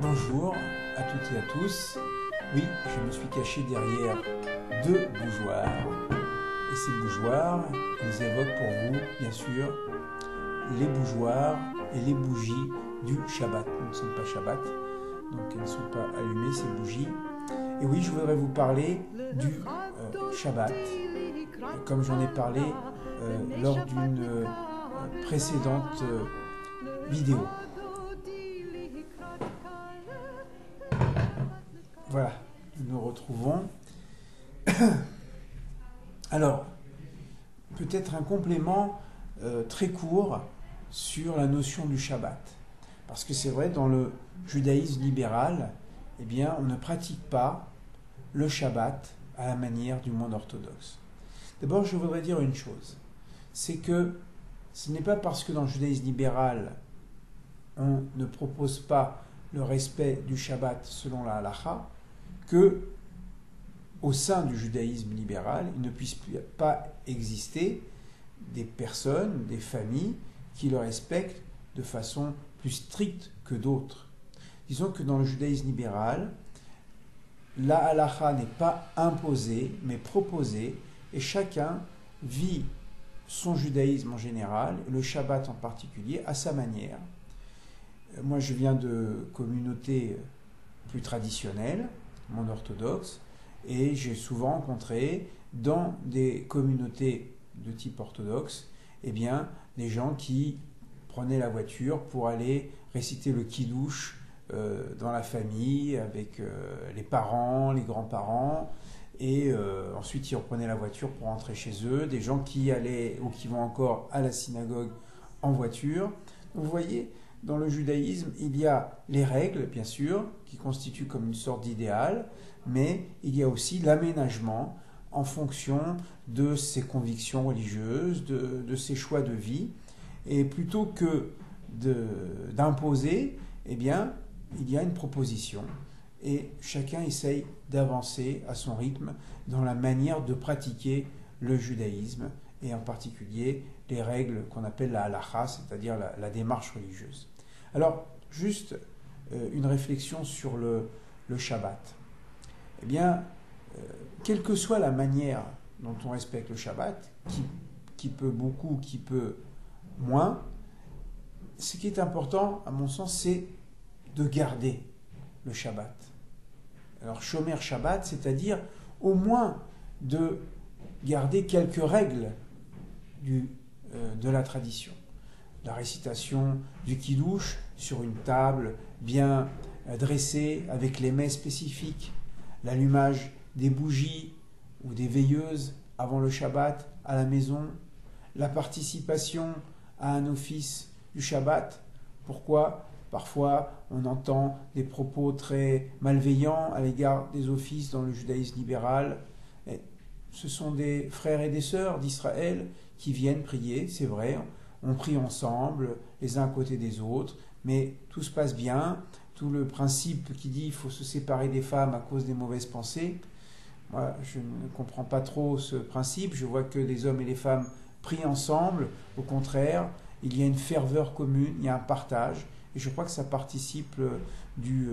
Bonjour à toutes et à tous. Oui, je me suis caché derrière deux bougeoirs. Et ces bougeoirs, ils évoquent pour vous, bien sûr, les bougeoirs et les bougies du Shabbat. Nous ne sommes pas Shabbat, donc elles ne sont pas allumées, ces bougies. Et oui, je voudrais vous parler du Shabbat, comme j'en ai parlé lors d'une précédente vidéo. Voilà, nous nous retrouvons. Alors, peut-être un complément très court sur la notion du Shabbat. Parce que c'est vrai, dans le judaïsme libéral, eh bien, on ne pratique pas le Shabbat à la manière du monde orthodoxe. D'abord, je voudrais dire une chose. C'est que ce n'est pas parce que dans le judaïsme libéral, on ne propose pas le respect du Shabbat selon la halakha, que au sein du judaïsme libéral, il ne puisse pas exister des personnes, des familles qui le respectent de façon plus stricte que d'autres. Disons que dans le judaïsme libéral, la halakha n'est pas imposée, mais proposée, et chacun vit son judaïsme en général, le Shabbat en particulier, à sa manière. Moi, je viens de communautés plus traditionnelles, monde orthodoxe, et j'ai souvent rencontré dans des communautés de type orthodoxe, eh bien, des gens qui prenaient la voiture pour aller réciter le kiddush dans la famille, avec les parents, les grands-parents, et ensuite ils reprenaient la voiture pour rentrer chez eux, des gens qui allaient ou qui vont encore à la synagogue en voiture. Donc, vous voyez, dans le judaïsme, il y a les règles, bien sûr, qui constituent comme une sorte d'idéal, mais il y a aussi l'aménagement en fonction de ses convictions religieuses, de ses choix de vie. Et plutôt que d'imposer, eh bien, il y a une proposition. Et chacun essaye d'avancer à son rythme dans la manière de pratiquer le judaïsme, et en particulier les règles qu'on appelle la halakha, c'est-à-dire la démarche religieuse. Alors, juste une réflexion sur le Shabbat. Eh bien, quelle que soit la manière dont on respecte le Shabbat, qui peut beaucoup, qui peut moins, ce qui est important, à mon sens, c'est de garder le Shabbat. Alors, Shomer Shabbat, c'est-à-dire au moins de garder quelques règles de la tradition. La récitation du kiddush sur une table bien dressée avec les mets spécifiques, l'allumage des bougies ou des veilleuses avant le Shabbat à la maison, la participation à un office du Shabbat. Pourquoi ? Parfois, on entend des propos très malveillants à l'égard des offices dans le judaïsme libéral. Et ce sont des frères et des sœurs d'Israël qui viennent prier, c'est vrai. On prie ensemble, les uns à côté des autres, mais tout se passe bien. Tout le principe qui dit qu'il faut se séparer des femmes à cause des mauvaises pensées, moi, je ne comprends pas trop ce principe. Je vois que les hommes et les femmes prient ensemble. Au contraire, il y a une ferveur commune, il y a un partage. Et je crois que ça participe du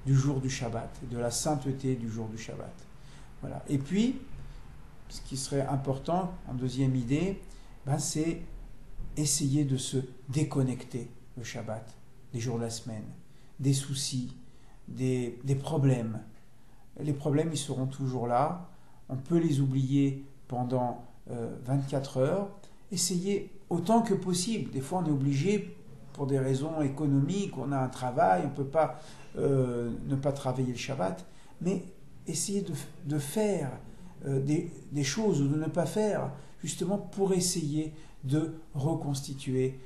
jour du Shabbat, de la sainteté du jour du Shabbat. Voilà. Et puis, ce qui serait important, en deuxième idée, c'est essayer de se déconnecter le Shabbat, des jours de la semaine, des soucis, des problèmes. Les problèmes, ils seront toujours là. On peut les oublier pendant 24 heures. Essayez autant que possible. Des fois, on est obligé, pour des raisons économiques, on a un travail, on ne peut pas ne pas travailler le Shabbat, mais essayez de faire des choses ou de ne pas faire, justement pour essayer de reconstituer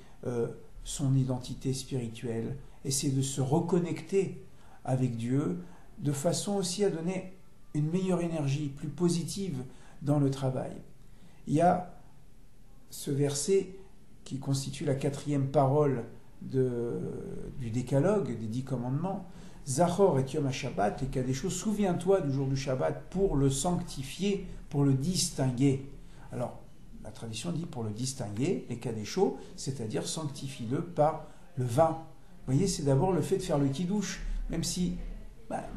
son identité spirituelle, essayer de se reconnecter avec Dieu, de façon aussi à donner une meilleure énergie, plus positive dans le travail. Il y a ce verset qui constitue la 4e parole du décalogue, des 10 commandements. Zachor et Yom HaShabbat, et qu'il y a des choses, souviens-toi du jour du Shabbat pour le sanctifier, pour le distinguer. Alors, la tradition dit pour le distinguer, les Kadeshos, c'est-à-dire sanctifie-le par le vin. Vous voyez, c'est d'abord le fait de faire le kiddush. même si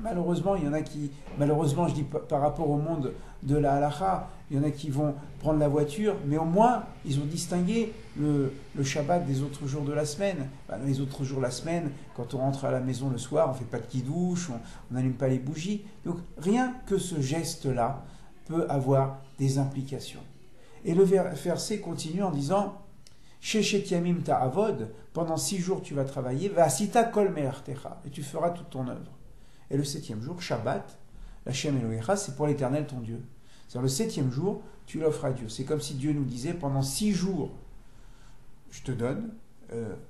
malheureusement, il y en a qui, malheureusement je dis par rapport au monde de la halakha, il y en a qui vont prendre la voiture, mais au moins ils ont distingué le Shabbat des autres jours de la semaine. Les autres jours de la semaine, quand on rentre à la maison le soir, on ne fait pas de kidouche, on n'allume pas les bougies. Donc rien que ce geste-là peut avoir des implications. Et le verset continue en disant Sheshet yamim ta'avod, pendant 6 jours tu vas travailler, va'asita kol me'artecha, et tu feras toute ton œuvre. Et le 7e jour, Shabbat, l'Hashem Elohecha, c'est pour l'Éternel ton Dieu. C'est-à-dire le 7e jour, tu l'offres à Dieu. C'est comme si Dieu nous disait, pendant 6 jours, je te donne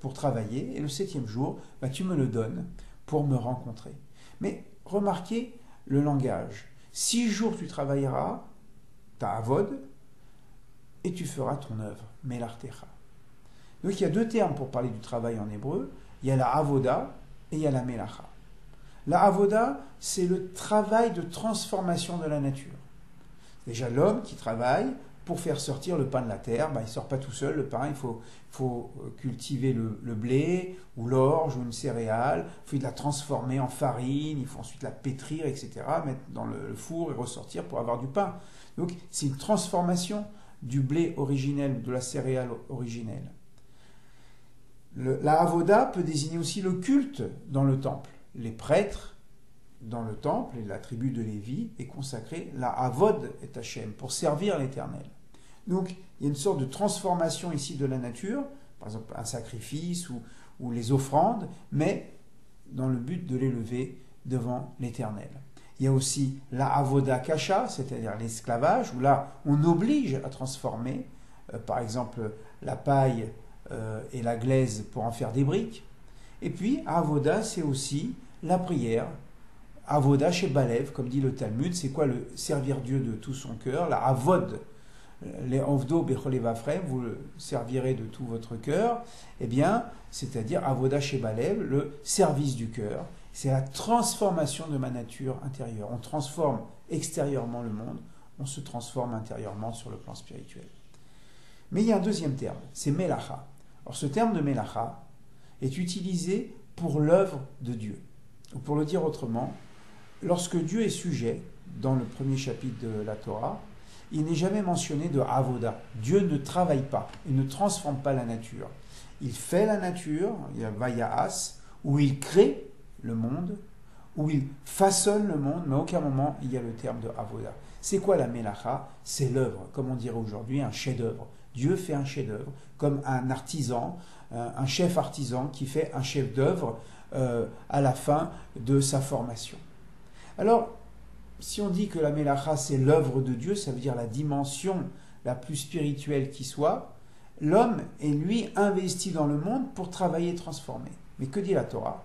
pour travailler, et le 7e jour, tu me le donnes pour me rencontrer. Mais remarquez le langage. 6 jours tu travailleras, ta avod, et tu feras ton œuvre, melartecha. Donc il y a 2 termes pour parler du travail en hébreu. Il y a la avoda et il y a la melacha. La avoda, c'est le travail de transformation de la nature. Déjà, l'homme qui travaille pour faire sortir le pain de la terre, il ne sort pas tout seul, le pain, il faut cultiver le blé, ou l'orge, ou une céréale, il faut la transformer en farine, il faut ensuite la pétrir, etc., mettre dans le four et ressortir pour avoir du pain. Donc, c'est une transformation du blé originel, de la céréale originelle. La avoda peut désigner aussi le culte dans le temple. Les prêtres dans le temple, et la tribu de Lévi, est consacrée la avod et Hachem, pour servir l'Éternel. Donc, il y a une sorte de transformation ici de la nature, par exemple un sacrifice ou les offrandes, mais dans le but de l'élever devant l'Éternel. Il y a aussi la avoda kasha, c'est-à-dire l'esclavage, où là, on oblige à transformer, par exemple, la paille et la glaise pour en faire des briques. Et puis, avoda, c'est aussi la prière. Avoda chez Balev, comme dit le Talmud, c'est quoi le servir Dieu de tout son cœur? La avod, les ovdo becholevafrem, vous le servirez de tout votre cœur. Eh bien, c'est-à-dire avoda chez Balev, le service du cœur. C'est la transformation de ma nature intérieure. On transforme extérieurement le monde, on se transforme intérieurement sur le plan spirituel. Mais il y a un deuxième terme, c'est melacha. Alors ce terme de melacha est utilisé pour l'œuvre de Dieu. Ou pour le dire autrement, lorsque Dieu est sujet, dans le premier chapitre de la Torah, il n'est jamais mentionné de avoda. Dieu ne travaille pas, il ne transforme pas la nature. Il fait la nature, il y a Vayahas, où il crée le monde, où il façonne le monde, mais à aucun moment il y a le terme de avoda. C'est quoi la melacha? C'est l'œuvre, comme on dirait aujourd'hui, un chef-d'œuvre. Dieu fait un chef-d'œuvre, comme un artisan, un chef artisan qui fait un chef-d'œuvre à la fin de sa formation. Alors, si on dit que la melacha c'est l'œuvre de Dieu, ça veut dire la dimension la plus spirituelle qui soit, l'homme est lui investi dans le monde pour travailler et transformer. Mais que dit la Torah?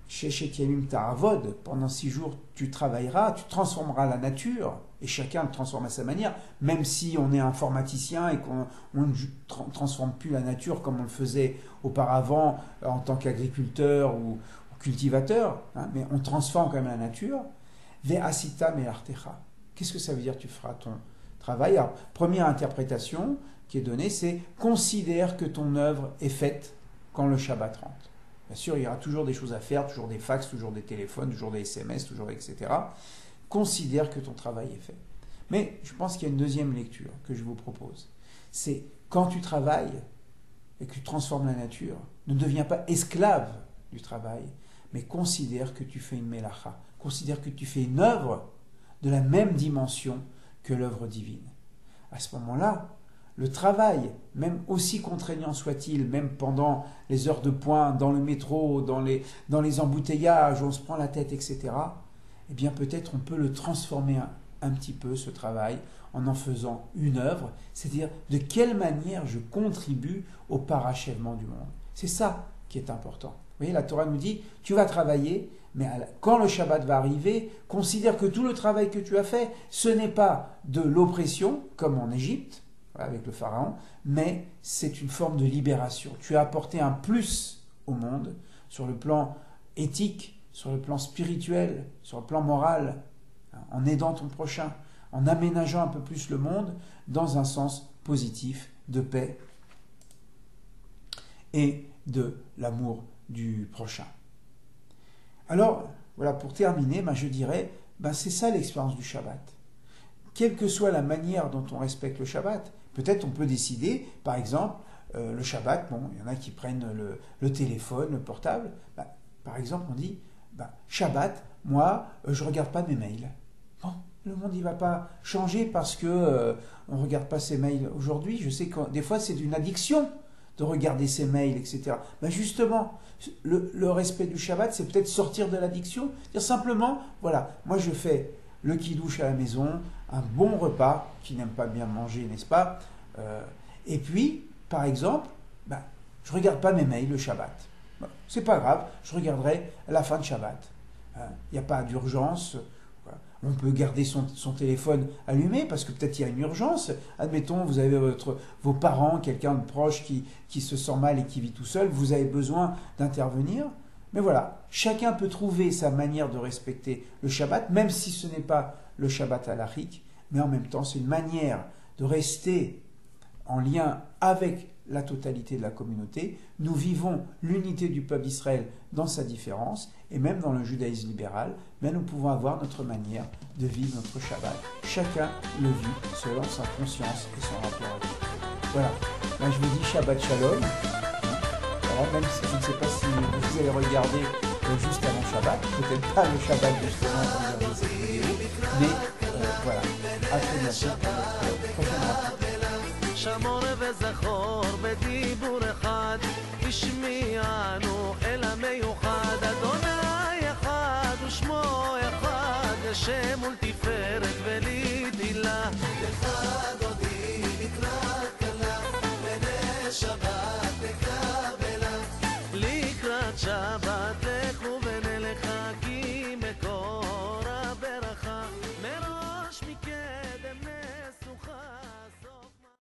Sheshet yamim ta'avod, pendant 6 jours tu travailleras, tu transformeras la nature, et chacun le transforme à sa manière, même si on est informaticien et qu'on ne transforme plus la nature comme on le faisait auparavant en tant qu'agriculteur ou cultivateur, mais on transforme quand même la nature. Ve'asita me'artecha. Qu'est-ce que ça veut dire tu feras ton travail? Alors, première interprétation qui est donnée, c'est considère que ton œuvre est faite quand le Shabbat rentre. Bien sûr, il y aura toujours des choses à faire, toujours des fax, toujours des téléphones, toujours des SMS, toujours etc. Considère que ton travail est fait. Mais je pense qu'il y a une deuxième lecture que je vous propose. C'est quand tu travailles et que tu transformes la nature, ne deviens pas esclave du travail, mais considère que tu fais une melacha, considère que tu fais une œuvre de la même dimension que l'œuvre divine. À ce moment-là, le travail, même aussi contraignant soit-il, même pendant les heures de pointe, dans le métro, dans les embouteillages, où on se prend la tête, etc., eh bien peut-être on peut le transformer un petit peu, ce travail, en faisant une œuvre, c'est-à-dire de quelle manière je contribue au parachèvement du monde. C'est ça qui est important. Vous voyez, la Torah nous dit, tu vas travailler, mais quand le Shabbat va arriver, considère que tout le travail que tu as fait, ce n'est pas de l'oppression, comme en Égypte, avec le Pharaon, mais c'est une forme de libération. Tu as apporté un plus au monde, sur le plan éthique, sur le plan spirituel, sur le plan moral, en aidant ton prochain, en aménageant un peu plus le monde dans un sens positif de paix et de l'amour du prochain. Alors, voilà, pour terminer, je dirais, c'est ça l'expérience du Shabbat. Quelle que soit la manière dont on respecte le Shabbat, peut-être on peut décider, par exemple, le Shabbat, il y en a qui prennent le téléphone, le portable. Par exemple, on dit, Shabbat, moi, je ne regarde pas mes mails. Bon, le monde ne va pas changer parce que on ne regarde pas ses mails aujourd'hui. Je sais que des fois, c'est une addiction de regarder ses mails, etc. Justement, le respect du Shabbat, c'est peut-être sortir de l'addiction. Dire simplement, voilà, moi je fais le kidouche à la maison, un bon repas, qui n'aime pas bien manger, n'est-ce pas? Et puis, par exemple, je ne regarde pas mes mails le Shabbat. C'est pas grave, je regarderai à la fin de Shabbat. Il n'y a pas d'urgence. On peut garder son téléphone allumé parce que peut-être il y a une urgence. Admettons, vous avez vos parents, quelqu'un de proche qui se sent mal et qui vit tout seul, vous avez besoin d'intervenir. Mais voilà, chacun peut trouver sa manière de respecter le Shabbat, même si ce n'est pas le Shabbat halachique, mais en même temps, c'est une manière de rester en lien avec la totalité de la communauté. Nous vivons l'unité du peuple d'Israël dans sa différence, et même dans le judaïsme libéral, mais nous pouvons avoir notre manière de vivre notre Shabbat. Chacun le vit selon sa conscience et son rapport à Dieu. Voilà, je vous dis Shabbat Shalom. Alors, même si je ne sais pas si vous allez regarder juste avant Shabbat, peut-être pas le Shabbat justement quand vous regardez cette vidéo, mais voilà, à très bientôt pour notre prochaine rencontre. שמור וזכור בדיבור אחד, השמיענו אל המיוחד, אדוני אחד ושמו אחד, השם ולתפארת.